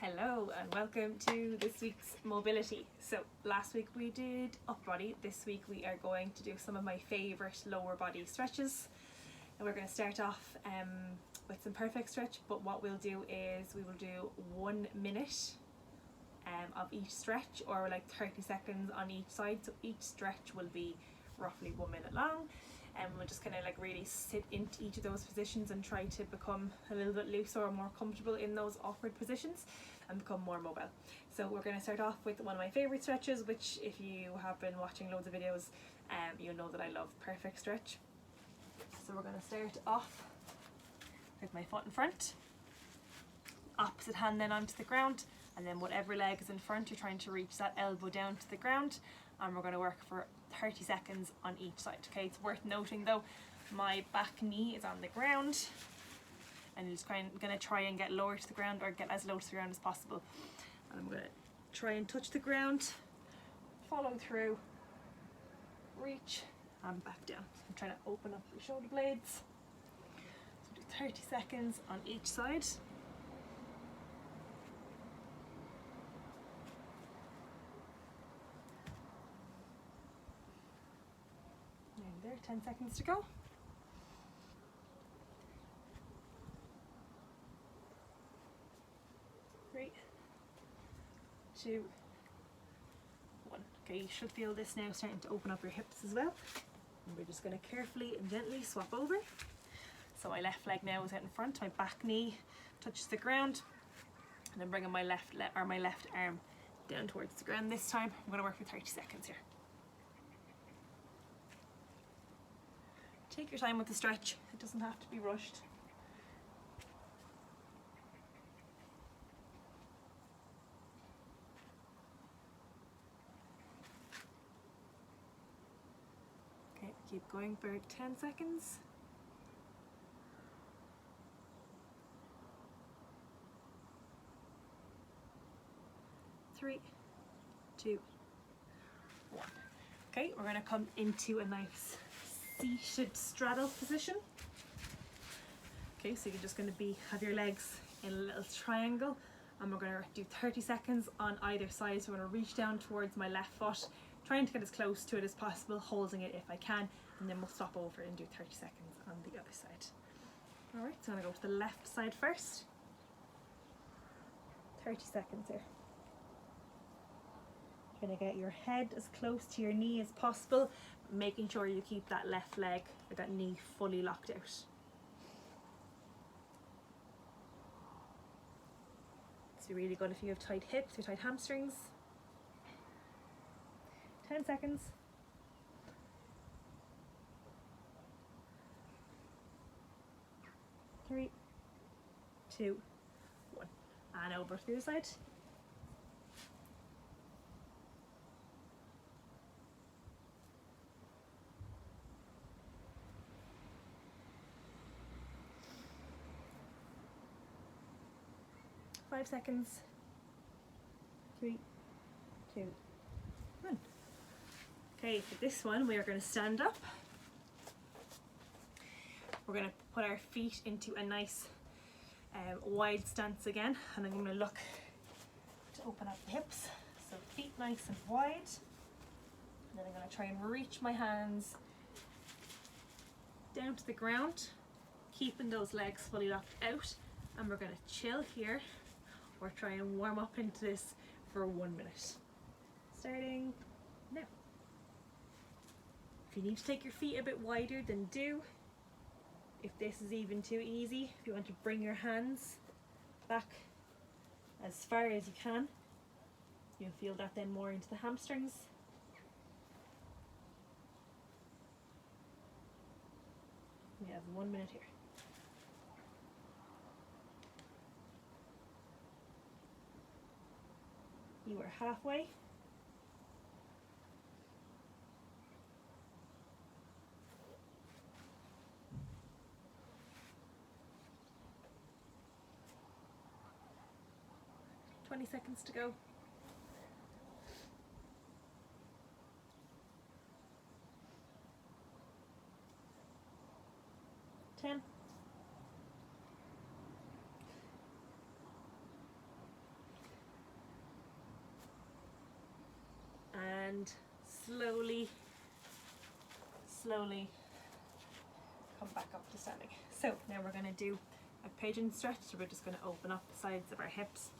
Hello and welcome to this week's mobility. So last week we did upper body. This week we are going to do some of my favourite lower body stretches, and we're going to start off with some perfect stretch, but what we'll do is we will do 1 minute of each stretch, or like 30 seconds on each side, so each stretch will be roughly 1 minute long, and we'll just kind of like really sit into each of those positions and try to become a little bit looser or more comfortable in those awkward positions and become more mobile. So we're going to start off with one of my favourite stretches, which if you have been watching loads of videos, you'll know that I love perfect stretch. So we're going to start off with my foot in front, opposite hand then onto the ground, and then whatever leg is in front, you're trying to reach that elbow down to the ground, and we're going to work for 30 seconds on each side. Okay, it's worth noting though, my back knee is on the ground, and I'm just going to try and get lower to the ground, or get as low to the ground as possible. And I'm going to try and touch the ground, follow through, reach, and back down. So I'm trying to open up your shoulder blades. So do 30 seconds on each side. There, 10 seconds to go. 3, 2, 1. Okay, you should feel this now starting to open up your hips as well. And we're just going to carefully and gently swap over. So my left leg now is out in front, my back knee touches the ground, and I'm bringing my left arm down towards the ground. This time I'm going to work for 30 seconds here. Take your time with the stretch, it doesn't have to be rushed. Okay, keep going for 10 seconds. 3, 2, 1. Okay, we're going to come into a nice seated straddle position. Okay, so you're just going to have your legs in a little triangle, and we're going to do 30 seconds on either side. So I'm going to reach down towards my left foot, trying to get as close to it as possible, holding it if I can, and then we'll stop over and do 30 seconds on the other side. Alright, so I'm going to go to the left side first. 30 seconds here. You're going to get your head as close to your knee as possible, making sure you keep that left leg or that knee fully locked out. It's really good if you have tight hips or tight hamstrings. 10 seconds. 3, 2, 1. And over to the other side. 5 seconds. 3, 2, 1. Okay, for this one we are going to stand up. We're going to put our feet into a nice wide stance again, and I'm going to look to open up the hips. So feet nice and wide. And then I'm going to try and reach my hands down to the ground, keeping those legs fully locked out, and we're going to chill here, or try and warm up into this for 1 minute. Starting now. If you need to take your feet a bit wider, then do. If this is even too easy, if you want to bring your hands back as far as you can, you'll feel that then more into the hamstrings. We have 1 minute here. You are halfway. Twenty seconds to go. 10, slowly come back up to standing. So now we're going to do a pigeon stretch. So we're just going to open up the sides of our hips.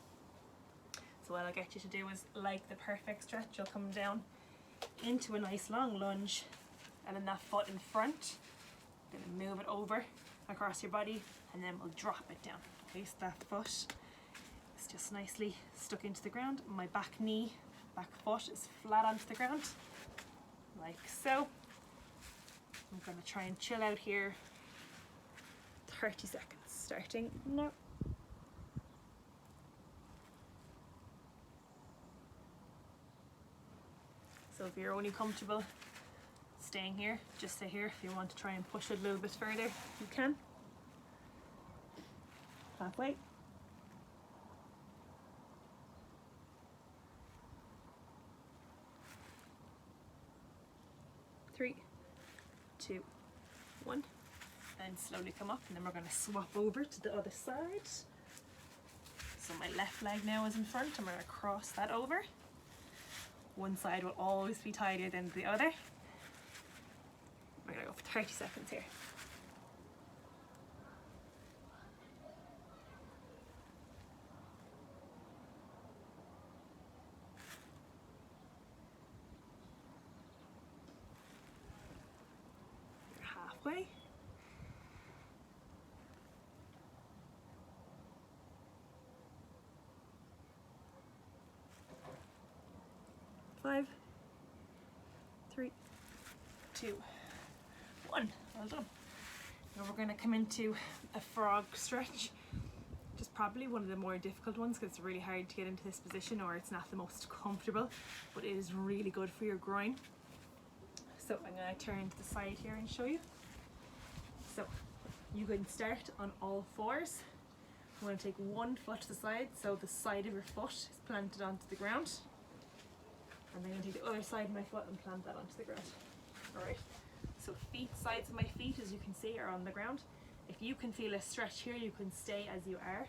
So what I'll get you to do is, like the perfect stretch, you'll come down into a nice long lunge, and then that foot in front, then move it over across your body, and then we'll drop it down. Okay, so that foot is just nicely stuck into the ground. My back foot is flat onto the ground, like so. I'm going to try and chill out here. 30 seconds starting now. So if you're only comfortable staying here, just stay here. If you want to try and push it a little bit further, you can. Halfway. 3, 2, 1, and slowly come up, and then we're going to swap over to the other side. So my left leg now is in front. I'm going to cross that over. One side will always be tighter than the other. I'm going to go for 30 seconds here. Halfway. 5, 3, 2, 1. Well done. Now we're going to come into a frog stretch, which is probably one of the more difficult ones because it's really hard to get into this position, or it's not the most comfortable, but it is really good for your groin. So I'm going to turn to the side here and show you. So you can start on all fours. I'm going to take one foot to the side, so the side of your foot is planted onto the ground. And then I'm going to take the other side of my foot and plant that onto the ground. Alright, so sides of my feet, as you can see, are on the ground. If you can feel a stretch here, you can stay as you are.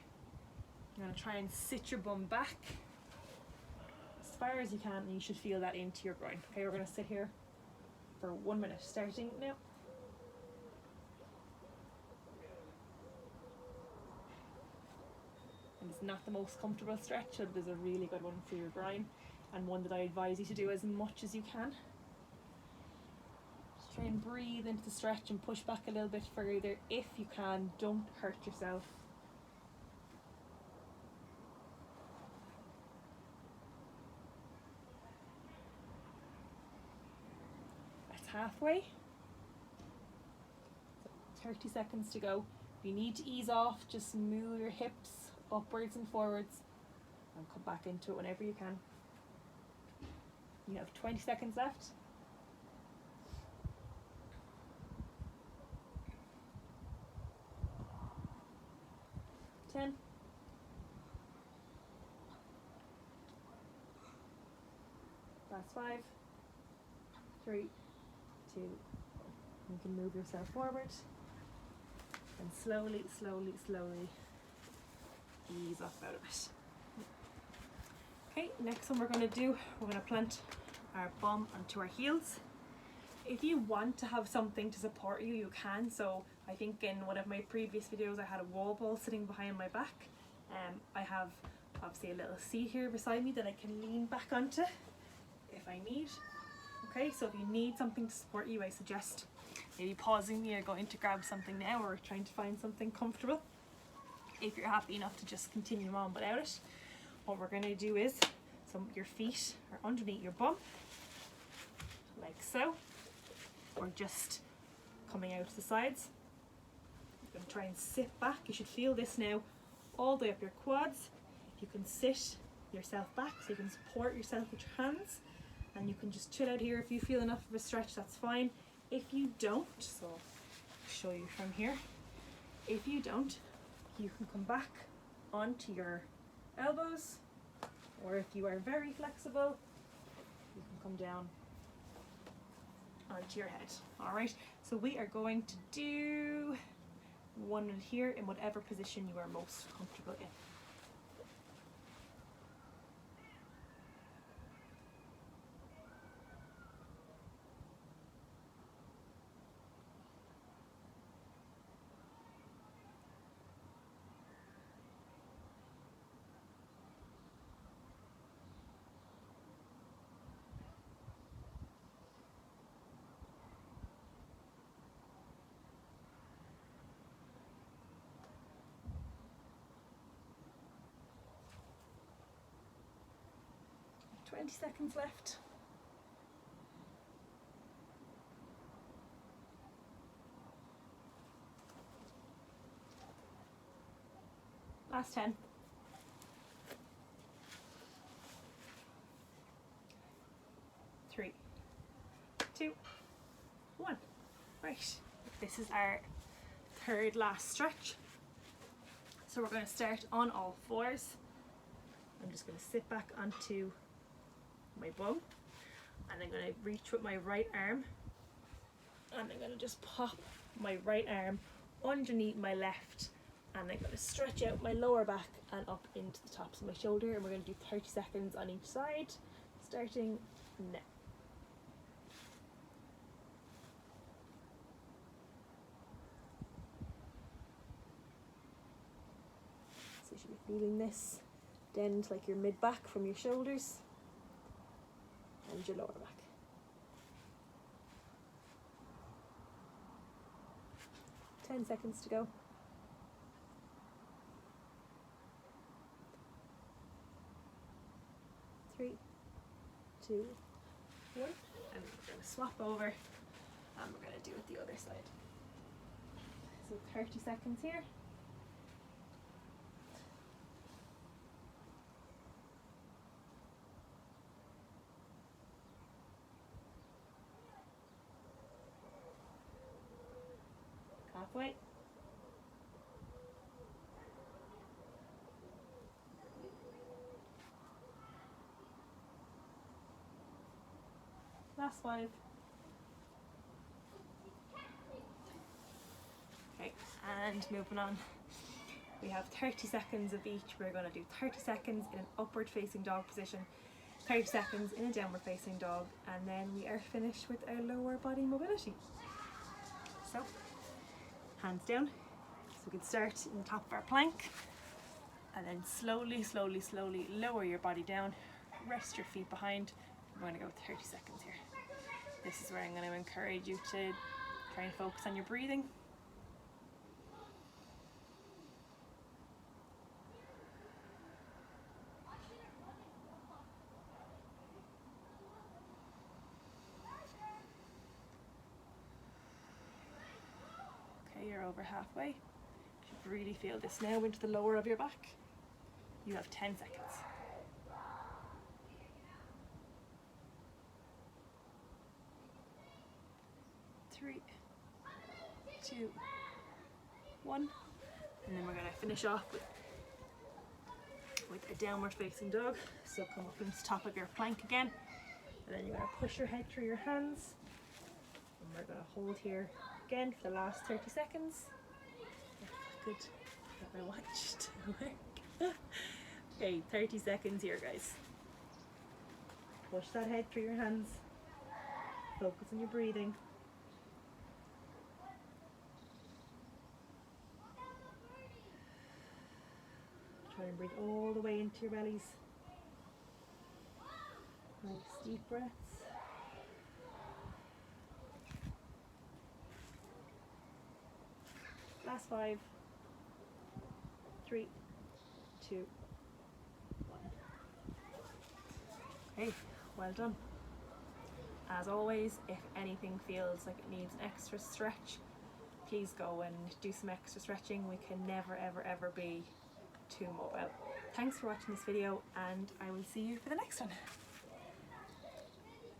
You're going to try and sit your bum back as far as you can, and you should feel that into your groin. Okay, we're going to sit here for 1 minute, starting now. And it's not the most comfortable stretch, but it is a really good one for your groin, and one that I advise you to do as much as you can. Just try and breathe into the stretch and push back a little bit further if you can. Don't hurt yourself. That's halfway. So 30 seconds to go. If you need to ease off, just move your hips upwards and forwards and come back into it whenever you can. You have 20 seconds left. 10. Last 5, 3, 2. You can move yourself forward and slowly ease up out of it. Okay, next one we're going to do, we're going to plant our bum onto our heels. If you want to have something to support you, you can. So I think in one of my previous videos I had a wall ball sitting behind my back. I have obviously a little seat here beside me that I can lean back onto if I need. Okay, so if you need something to support you, I suggest maybe pausing me or going to grab something now, or trying to find something comfortable. If you're happy enough to just continue on without it, what we're going to do is, so your feet are underneath your bum, like so, or just coming out to the sides. You're going to try and sit back. You should feel this now all the way up your quads. You can sit yourself back, so you can support yourself with your hands, and you can just chill out here. If you feel enough of a stretch, that's fine. If you don't, so I'll show you from here, if you don't, you can come back onto your elbows, or if you are very flexible, you can come down onto your head. Alright, so we are going to do 1 minute here in whatever position you are most comfortable in. 20 seconds left. Last 10. 3, 2, 1. Right, this is our third last stretch. So we're going to start on all fours. I'm just going to sit back onto my bum, and I'm going to reach with my right arm, and I'm going to just pop my right arm underneath my left, and I'm going to stretch out my lower back and up into the tops of my shoulder, and we're going to do 30 seconds on each side, starting now. So you should be feeling this bend like your mid back from your shoulders and your lower back. 10 seconds to go. 3, 2, 1, and we're going to swap over, and we're going to do it the other side. So 30 seconds here. Halfway. Last 5. Okay, and moving on. We have 30 seconds of each. We're going to do 30 seconds in an upward facing dog position, 30 seconds in a downward facing dog, and then we are finished with our lower body mobility. So, hands down. So we can start in the top of our plank, and then slowly, slowly, slowly lower your body down. Rest your feet behind. We're going to go 30 seconds here. This is where I'm going to encourage you to try and focus on your breathing. Okay, you're over halfway. You should really feel this now into the lower of your back. You have 10 seconds. 3, 2, 1, and then we're going to finish off with a downward facing dog. So come up into the top of your plank again, and then you're going to push your head through your hands, and we're going to hold here again for the last 30 seconds. Good. Got my watch to work. Okay, 30 seconds here, guys. Push that head through your hands. Focus on your breathing. Try and breathe all the way into your bellies. Nice deep breaths. Last 5, 3, 2, 1. Okay, well done. As always, if anything feels like it needs an extra stretch, please go and do some extra stretching. We can never ever ever be too mobile. Thanks for watching this video, and I will see you for the next one.